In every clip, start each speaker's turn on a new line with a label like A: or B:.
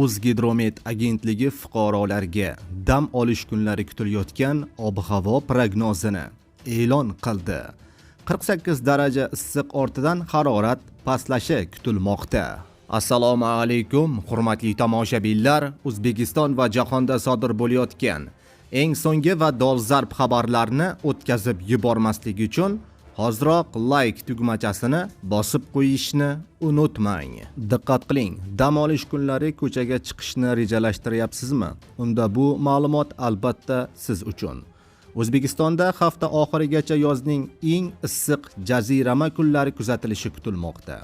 A: O'zgidromet agentligi fuqarolarga dam olish kunlari kutilayotgan ob-havo prognozini e'lon qildi. 48 daraja issiq ortidan harorat pastlashi kutilmoqda. Assalomu alaykum, hurmatli tomoshabinlar. O'zbekiston va jahonda sodir bo'layotgan eng so'nggi va dolzarb xabarlarni o'tkazib yubormaslik uchun hoziroq like tugmachasini bosib qo'yishni unutmang. Diqqat qiling, dam olish kunlari ko'chaga chiqishni rejalashtiryapsizmi? Unda bu ma'lumot albatta siz uchun. O'zbekistonda hafta oxirigacha yozning eng issiq jazirama kunlari kuzatilishi kutilmoqda.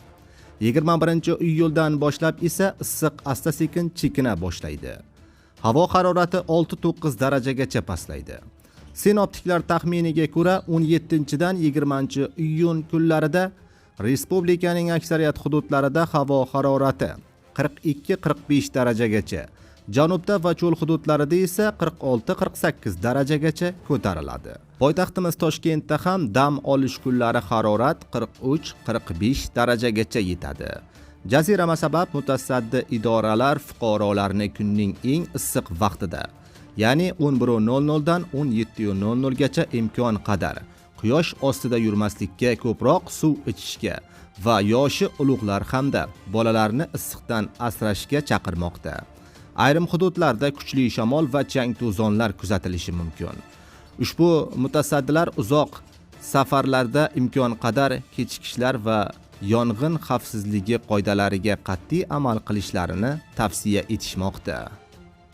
A: 21-iyuldan boshlab esa issiq asta-sekin chekina boshlaydi. Havo harorati 6-9 darajagacha pastlaydi. Sinoptiklar taxminiga ko'ra 17-dan 20-iyun kunlarida respublikaning aksariyat hududlarida havo harorati 42-45 darajagacha, janubda va cho'l hududlarida esa 46-48 darajagacha ko'tariladi. Poytaxtimiz Toshkentda ham dam olish kunlari harorat 43-45 darajagacha yetadi. Jazirama sabab mutasaddi idoralar fuqarolarni kunning eng issiq vaqtida, ya'ni 11:00 dan 17:00 gacha imkon qadar quyosh ostida yurmaslikka, ko'proq suv ichishga va yoshi ulug'lar hamda bolalarni issiqdan asrashga chaqirmoqda. Ayrim hududlarda kuchli shamol va chang to'zonlar kuzatilishi mumkin. Ushbu mutasaddilar uzoq safarlarda imkon qadar kechikishlar va yong'in xavfsizligi qoidalariga qat'iy amal qilishlarini tavsiya etishmoqda.